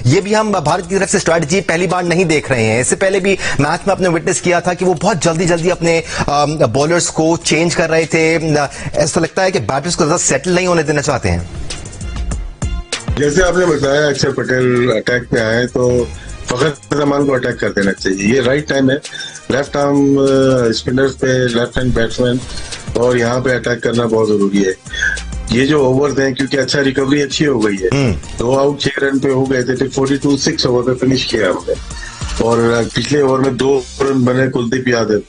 ये भी हम भारत की तरफ से स्ट्रैटेजी पहली बार नहीं देख रहे हैं। इससे पहले भी मैच में आपने विटनेस किया था कि वो बहुत जल्दी जल्दी अपने बॉलर्स को चेंज कर रहे थे। ऐसा लगता है कि बैटर्स को ज्यादा सेटल नहीं होने देना चाहते हैं। जैसे आपने बताया अक्षर पटेल अटैक पे आए तो फखर जमान को अटैक कर देना चाहिए। ये राइट टाइम है, लेफ्ट आर्म स्पिनर्स पे लेफ्ट हैंड बैट्समैन, और यहाँ पे अटैक करना बहुत जरूरी है। ये जो ओवर्स हैं, क्योंकि अच्छा रिकवरी अच्छी हो गई है, 2 आउट 6 रन पे हो गए थे, फिर 42 6 ओवर पे फिनिश किया हमने। और पिछले ओवर में 2 रन बने कुलदीप यादव,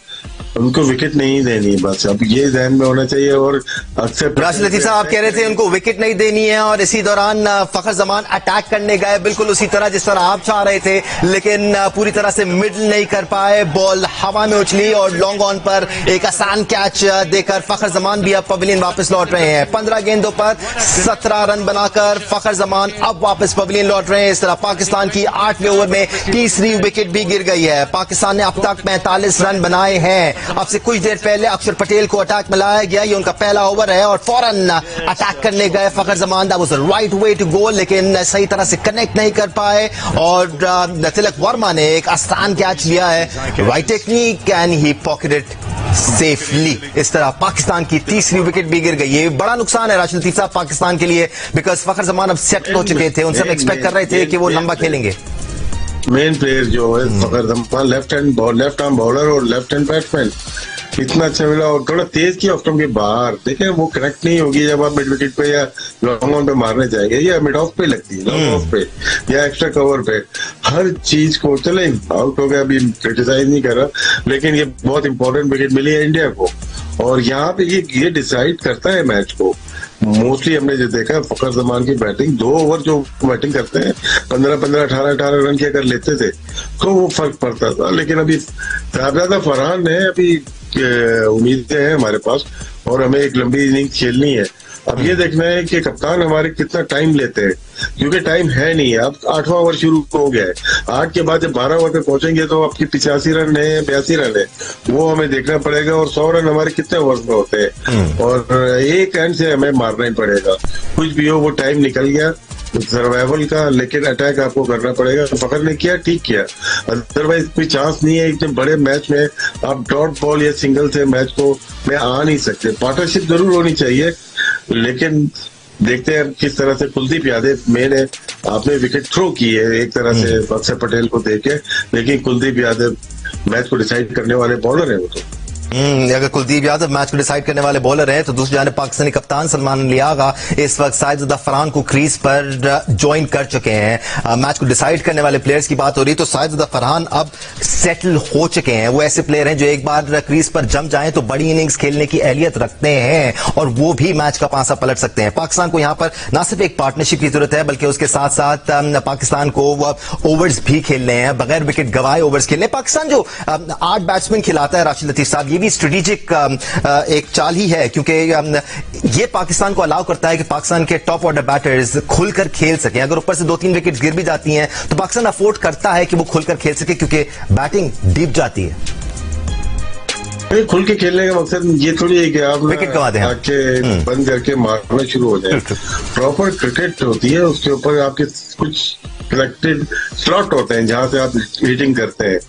उनको विकेट नहीं देनी है बस, अब ये ध्यान में होना चाहिए। और अक्सर राशिद लतीफ साहब आप कह रहे थे उनको विकेट नहीं देनी है, और इसी दौरान फखर जमान अटैक करने गए बिल्कुल उसी तरह जिस तरह आप चाह रहे थे, लेकिन पूरी तरह से मिडल नहीं कर पाए। बॉल हवा में उछली और लॉन्ग ऑन पर एक आसान कैच देकर फखर जमान भी अब पवेलियन वापस लौट रहे हैं। 15 गेंदों पर 17 रन बनाकर फखर जमान अब वापस पवेलियन लौट रहे हैं। इस तरह पाकिस्तान की 8वें ओवर में तीसरी विकेट भी गिर गई है। पाकिस्तान ने अब तक 45 रन बनाए हैं। अब से कुछ देर पहले अक्षर पटेल को अटैक में लाया गया, ये उनका पहला ओवर है और फौरन अटैक करने गए Fakhar Zaman. That was the right way to go, लेकिन सही तरह से कनेक्ट नहीं कर पाए और तिलक वर्मा ने एक आसान कैच लिया है। Right technique and he pocketed safely. इस तरह पाकिस्तान की तीसरी विकेट भी गिर गई। ये बड़ा नुकसान है राशिद लतीफ साहब पाकिस्तान के लिए, बिकॉज फखर जमान अब सेट हो चुके थे। उनसे हम एक्सपेक्ट कर रहे थे कि वो लंबा खेलेंगे। मेन प्लेयर जो है फखर जमान, लेफ्ट आर्म बॉलर और लेफ्ट हैंड बैट्समैन, इतना अच्छा मिला और थोड़ा तेज किया ऑफ स्टंप के बाहर। देखें वो कनेक्ट नहीं होगी जब आप मिड विकेट पे या लॉन्ग ऑन पे मारने जाएंगे, या मिड ऑफ पे लगती है, लॉन्ग ऑफ पे या एक्स्ट्रा कवर पे। हर चीज को चले आउट हो गया, अभी क्रिटिसाइज नहीं कर रहा, लेकिन ये बहुत इंपॉर्टेंट विकेट मिली है इंडिया को। और यहाँ पे ये डिसाइड करता है मैच को। मोस्टली हमने जो देखा फखर जमान की बैटिंग, 2 ओवर जो बैटिंग करते हैं 15-15 18-18 रन की अगर लेते थे तो वो फर्क पड़ता था। लेकिन अभी साहबजादा फरहान है, अभी उम्मीदें हैं हमारे पास और हमें एक लंबी इनिंग्स खेलनी है। अब ये देखना है कि कप्तान हमारे कितना टाइम लेते हैं, क्योंकि टाइम है नहीं। अब 8वां ओवर शुरू हो गया है, 8 के बाद जब 12 ओवर पे पहुंचेंगे तो आपकी 85 रन है, 82 रन है, वो हमें देखना पड़ेगा। और 100 रन हमारे कितने ओवर में होते हैं, और एक एंड से हमें मारना ही पड़ेगा। कुछ भी हो, वो टाइम निकल गया सर्वाइवल का, लेकिन अटैक आपको करना पड़ेगा। फखर ने किया, ठीक किया, अदरवाइज कोई चांस नहीं है। इतने बड़े मैच में आप डॉट बॉल या सिंगल से मैच को में आ नहीं सकते। पार्टनरशिप जरूर होनी चाहिए, लेकिन देखते हैं किस तरह से कुलदीप यादव मेन है, आपने विकेट थ्रो की है एक तरह से अक्षर पटेल को देके, लेकिन कुलदीप यादव मैच को डिसाइड करने वाले बॉलर है वो तो। अगर कुलदीप यादव मैच को डिसाइड करने वाले बॉलर हैं तो दूसरी जानिब पाकिस्तानी कप्तान सलमान लियागा इस वक्त साजिदा फरहान को क्रीज पर ज्वाइन कर चुके हैं। मैच को डिसाइड करने वाले प्लेयर्स की बात हो रही तो साजिदा फरहान अब सेटल हो चुके हैं। वो ऐसे प्लेयर हैं जो एक बार क्रीज पर जम जाएं तो बड़ी इनिंग्स खेलने की अहलियत रखते हैं और वो भी मैच का पासा पलट सकते हैं। पाकिस्तान को यहाँ पर न सिर्फ एक पार्टनरशिप की जरूरत है, बल्कि उसके साथ साथ पाकिस्तान को ओवर्स भी खेलने हैं, बगैर विकेट गवाए ओवर्स खेलने। पाकिस्तान जो 8 बैट्समैन खिलाता है राशिद लतीफ साहब, ये भी स्ट्रेटेजिक एक चाल ही है, क्योंकि ये पाकिस्तान को अलाउ करता है कि पाकिस्तान के टॉप ऑर्डर बैटर्स खुलकर खेल सकें। अगर ऊपर से 2-3 विकेट गिर भी जाती हैं तो पाकिस्तान अफोर्ड करता है कि वो खुलकर खेल सके, क्योंकि बैटिंग डीप जाती है। खुल के खेलने का मकसद ये थोड़ी है कि आप विकेट गवा दें, आके बंद करके मारना शुरू हो जाए। प्रॉपर क्रिकेट होती है, उसके ऊपर आपके कुछ कनेक्टेड स्लॉट होते हैं जहां से आप हिटिंग करते हैं।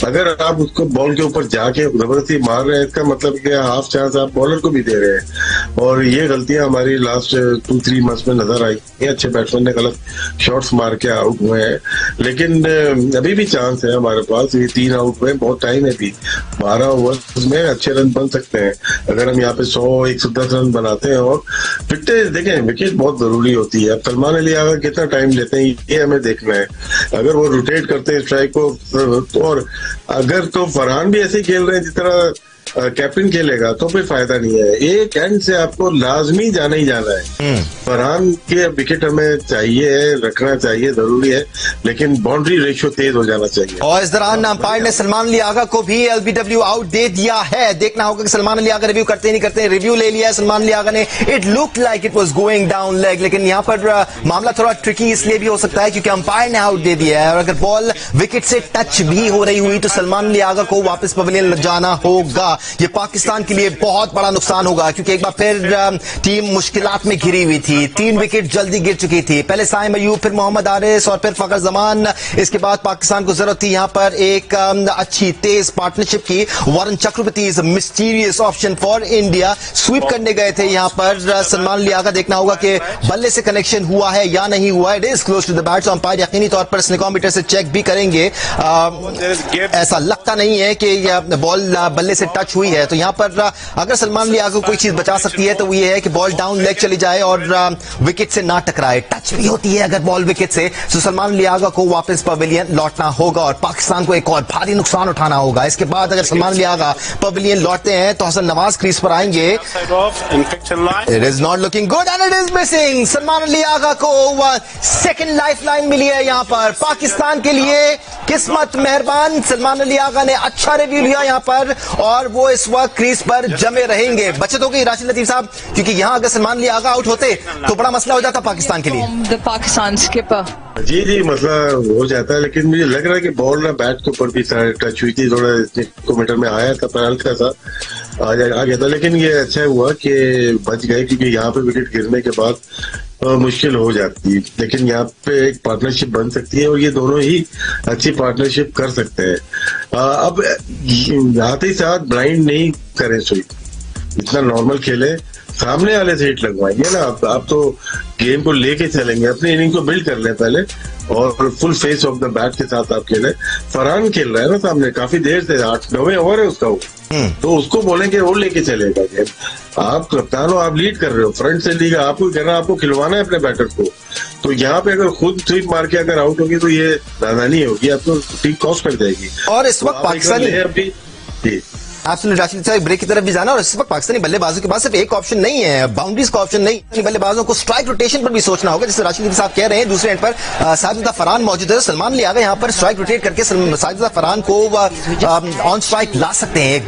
अगर आप उसको बॉल के ऊपर जाके जबरदस्ती मार रहे हैं, इसका मतलब कि हाफ चांस आप बॉलर को भी दे रहे हैं। और ये गलतियां हमारी लास्ट 2-3 मैच में नजर आई। अच्छे बैट्समैन ने गलत शॉट्स मार के आउट हुए हैं, लेकिन अभी भी चांस है हमारे पास। ये 3 आउट हुए, बहुत टाइम है अभी, 12 ओवर में अच्छे रन बन सकते हैं अगर हम यहाँ पे 100-110 रन बनाते हैं। और फिटनेस देखें, विकेट बहुत जरूरी होती है। अब सलमान अली आगा कितना टाइम लेते हैं ये हमें देखना है। अगर वो रोटेट करते हैं स्ट्राइक को, और अगर तो फरहान भी ऐसे ही खेल रहे हैं जिस तरह कैप्टन खेलेगा तो कोई फायदा नहीं है। एक एंड से आपको लाजमी जाना ही जाना है। फरहान के विकेट हमें चाहिए, रखना चाहिए, जरूरी है, लेकिन बाउंड्री रेशियो तेज हो जाना चाहिए। और इस दौरान अंपायर ने सलमान अली आगा को भी एलबीडब्ल्यू आउट दे दिया है। देखना होगा कि सलमान अली आगा रिव्यू करते नहीं करते। रिव्यू ले लिया है सलमान अली आगा ने। It look like it was going down leg, लेकिन यहाँ पर मामला थोड़ा ट्रिकी इसलिए भी हो सकता है क्योंकि अंपायर ने आउट दे दिया है, और अगर बॉल विकेट से टच भी हो रही हुई तो सलमान अली आगा को वापस पवेलियन जाना होगा। ये पाकिस्तान के लिए बहुत बड़ा नुकसान होगा, क्योंकि एक बार फिर टीम मुश्किलात में घिरी हुई थी। 3 विकेट जल्दी गिर चुकी थी, पहले साइम अयूब, फिर मोहम्मद आरिस और फिर फखर जमान। इसके बाद पाकिस्तान को जरूरत थी यहां पर एक अच्छी तेज पार्टनरशिप की। Varun Chakravarthy is mysterious option for India, sweep करने गए थे यहां पर सलमान लियागा। देखना होगा कि बल्ले से कनेक्शन हुआ है या नहीं हुआ। It is close to the bat, umpire यकीनी तौर पर स्निकोमीटर से चेक भी करेंगे। ऐसा लगता नहीं है कि बॉल बल्ले से टच हुई है, तो यहां पर अगर सलमान लियागा को कोई चीज बचा सकती है तो वो ये है कि बॉल डाउन लेग चली जाए और विकेट से ना टकराए। टच भी होती है अगर बॉल विकेट से, तो सलमान लियागा को वापस पवेलियन लौटना होगा और पाकिस्तान को एक और भारी नुकसान उठाना होगा। इसके बाद अगर सलमान लियागा पवेलियन लौटते हैं तो हसन नवाज क्रीज पर आएंगे। It is not looking good and it is missing. Salman लियागा को सेकंड लाइफलाइन मिली है यहां पर पाकिस्तान के लिए। किस्मत मेहरबान, सलमान लियागा ने अच्छा रिव्यू लिया यहां पर और वो इस वक्त क्रीज पर जमे रहेंगे। बचत हो गई राशिद लतीफ साहब, क्योंकि यहां अगर सलमान लियागा आउट होते तो बड़ा मसला हो जाता पाकिस्तान के लिए। द पाकिस्तान स्किपर, जी मसला हो जाता है, लेकिन मुझे लग रहा है कि बॉल ना बैट के ऊपर भी टच हुई थी, थोड़ा किलोमीटर में आया था, पर हल्का सा आ गया था। लेकिन ये अच्छा हुआ कि बच गए, क्योंकि यहाँ पे विकेट गिरने के बाद मुश्किल हो जाती है। लेकिन यहाँ पे एक पार्टनरशिप बन सकती है और ये दोनों ही अच्छी पार्टनरशिप कर सकते हैं। अब आते ही साथ ब्लाइंड नहीं करें स्वीप, इतना नॉर्मल खेले, सामने वाले से हिट लगवाएंगे ना। आप तो गेम को लेके चलेंगे, अपनी इनिंग को बिल्ड कर लें पहले और full face of the bat के साथ आप खेलें। फरहान खेल रहा है ना सामने, काफी देर से 8-9 ओवर है उसका वो, तो उसको बोलेंगे वो लेके चलेगा गेम। आप कप्तान हो, आप लीड कर रहे हो, फ्रंट से लीग आपको करना, आपको खिलवाना है अपने बैटर को। तो यहाँ पे अगर खुद स्वीप मार के अगर आउट होगी तो ये नादानी होगी, आपको टीम कॉस्ट कर जाएगी। और इस वक्त पाकिस्तानी जी एब्सोल्युटली राशिद साहब ब्रेक की तरफ भी जाना, और इस वक्त पाकिस्तानी बल्लेबाजों के पास सिर्फ एक ऑप्शन नहीं है, बाउंड्रीज का ऑप्शन नहीं। बल्लेबाजों को स्ट्राइक रोटेशन पर भी सोचना होगा, जैसे राशिद साहब कह रहे हैं। दूसरे एंड पर साजिदा फरहान मौजूद है, सलमान लियागा यहाँ पर स्ट्राइक रोटेट करके साजिदा फरहान को ऑन स्ट्राइक ला सकते हैं।